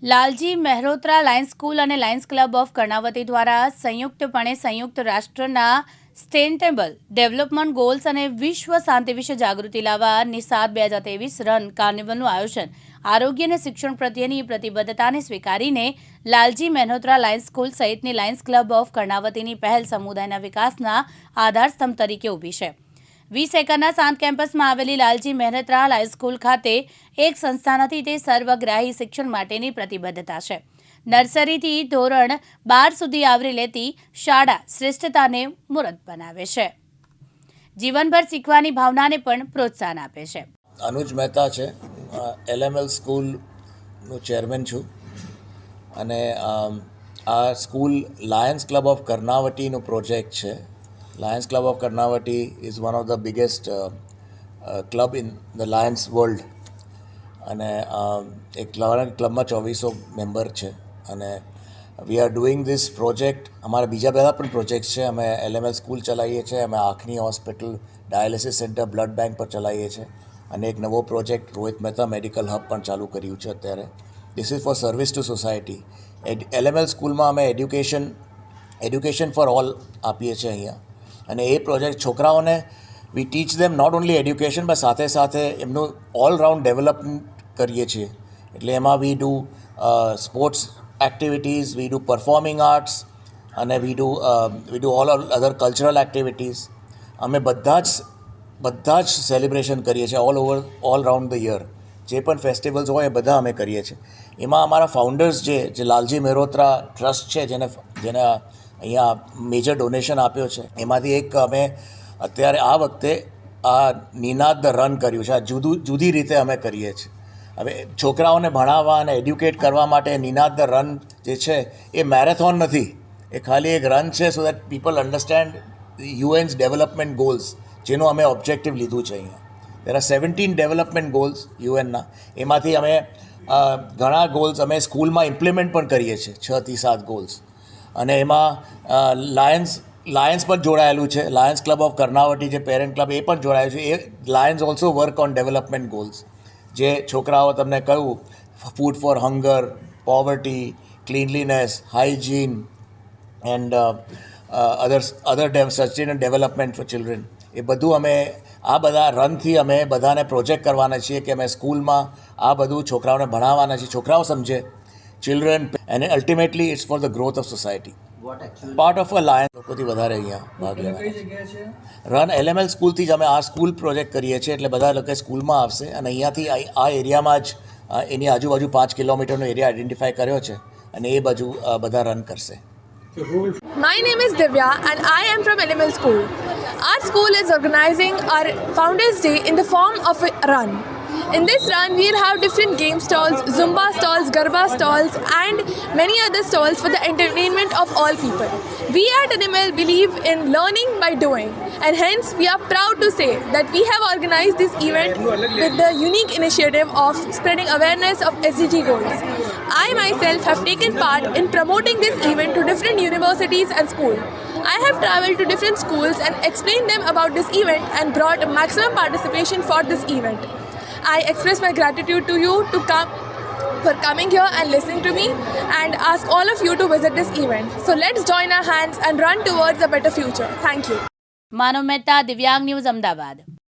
Lalji મહેરોત્રા Lions school અને Lions Club of Karnavati દ્વારા સંયુક્તપણે સંયુક્ત રાષ્ટ્રના સસ્ટેનેબલ ડેવલપમેન્ટ ગોલ્સ અને વિશ્વ શાંતિ વિશે જાગૃતિ લાવવા નિષાદ 2023 રન કાર્નિવલનું આયોજન આરોગ્ય અને શિક્ષણ પ્રત્યેની પ્રતિબદ્ધતાને સ્વીકારીને લાલજી મહેરોત્રા લાયન્સ સ્કૂલ સહિતની લાયન્સ ક્લબ ઓફ કર્ણાવતીની પહેલ સમુદાયના વિકાસના આધારસ્તંભ તરીકે ઊભી છે। 20 એકરના શાંત કેમ્પસમાં આવેલી લાલજી મહેરોત્રા લાયન્સ સ્કૂલ ખાતે એક સંસ્થા નથી, તે સર્વગ્રાહી શિક્ષણ માટેની પ્રતિબદ્ધતા છે। નર્સરીથી ધોરણ 12 સુધી આવરી લેતી શાળા શ્રેષ્ઠતાને મૂર્ત બનાવે છે, જીવનભર શીખવાની ભાવનાને પણ પ્રોત્સાહન આપે છે। અનુજ મહેતા છે, LML સ્કૂલનો ચેરમેન છું અને આ સ્કૂલ લાયન્સ ક્લબ ઓફ કર્ણાવતીનો પ્રોજેક્ટ છે। Lions Club of Karnavati is one of the biggest club in the Lions world અને એક ક્લબમાં 2400 મેમ્બર છે અને we are doing this project. અમારા બીજા બધા પણ પ્રોજેક્ટ્સ છે। અમે LML સ્કૂલ ચલાવીએ છીએ, અમે આંખની hospital, dialysis centre, blood bank પર ચલાવીએ છીએ અને એક નવો project Rohit Mehta medical hub પણ ચાલુ કર્યું છે અત્યારે। This is four service two society. LML સ્કૂલમાં અમે એડ્યુકેશન ફોર ઓલ આપીએ છીએ અહીંયા અને એ પ્રોજેક્ટ છોકરાઓને વી ટીચ ધેમ નોટ ઓનલી એડ્યુકેશન પણ સાથે સાથે એમનું ઓલરાઉન્ડ ડેવલપમેન્ટ કરીએ છીએ। એટલે એમાં we do sports activities, we do performing arts અને we do all other cultural activities. અમે બધા જ સેલિબ્રેશન કરીએ છીએ ઓલ રાઉન્ડ ધ યર। જે પણ ફેસ્ટિવલ્સ હોય એ બધા અમે કરીએ છીએ। એમાં અમારા ફાઉન્ડર્સ જે લાલજી મહેરોત્રા ટ્રસ્ટ છે, જેને અહીંયા મેજર ડોનેશન આપ્યો છે, એમાંથી એક અમે અત્યારે આ વખતે આ નિનાદ ધ રન કર્યું છે। આ જુદી રીતે અમે કરીએ છીએ। હવે છોકરાઓને ભણાવવા અને એડ્યુકેટ કરવા માટે નિનાદ ધ રન જે છે એ મેરેથોન નથી, એ ખાલી એક રન છે so that people understand UN's development goals, જેનું અમે ઓબ્જેક્ટિવ લીધું છે। અહીંયા દેર આર 17 ડેવલપમેન્ટ ગોલ્સ યુએનના, એમાંથી અમે ઘણા ગોલ્સ અમે સ્કૂલમાં ઇમ્પ્લિમેન્ટ પણ કરીએ છીએ, 6 થી 7 ગોલ્સ અને એમાં લાયન્સ પણ જોડાયેલું છે। લાયન્સ ક્લબ ઓફ કર્ણાવતી જે પેરેન્ટ ક્લબ એ પણ જોડાયેલું છે। એ Lions also work on development goals, જે છોકરાઓ તમને કહ્યું food for hunger, poverty, cleanliness, hygiene and other sustainable development for children, એ બધું અમે આ બધા રનથી અમે બધાને પ્રોજેક્ટ કરવાના છીએ કે અમે સ્કૂલમાં આ બધું છોકરાઓને ભણાવવાના છીએ, છોકરાઓ સમજે, ચિલ્ડ્રન, અને ultimately it's for the growth of society. Part of a lion લોકોથી વધારે અહીંયા ભાગ લેવાના રન LML સ્કૂલથી જ અમે આ સ્કૂલ પ્રોજેક્ટ કરીએ છીએ, એટલે બધા લોકો સ્કૂલમાં આવશે અને અહીંયાથી આ એરિયામાં જ એની આજુબાજુ 5 કિલોમીટરનો એરિયા આઈડેન્ટિફાઈ કર્યો છે અને એ બાજુ બધા રન કરશે। My name is Divya and I am from LML School. Our school is organizing our Founders Day in the form of a run. In this run, we'll have different game stalls, Zumba stalls, Garba stalls and many other stalls for the entertainment of all people. We at LML believe in learning by doing and hence we are proud to say that we have organized this event with the unique initiative of spreading awareness of SDG goals. I myself have taken part in promoting this event to different universities and schools. I have travelled to different schools and explained them about this event and brought maximum participation for this event. I express my gratitude to you for coming here and listening to me and ask all of you to visit this event. So let's join our hands and run towards a better future. Thank you. માનવ મહેતા, દિવ્યાંગ news, Ahmedabad.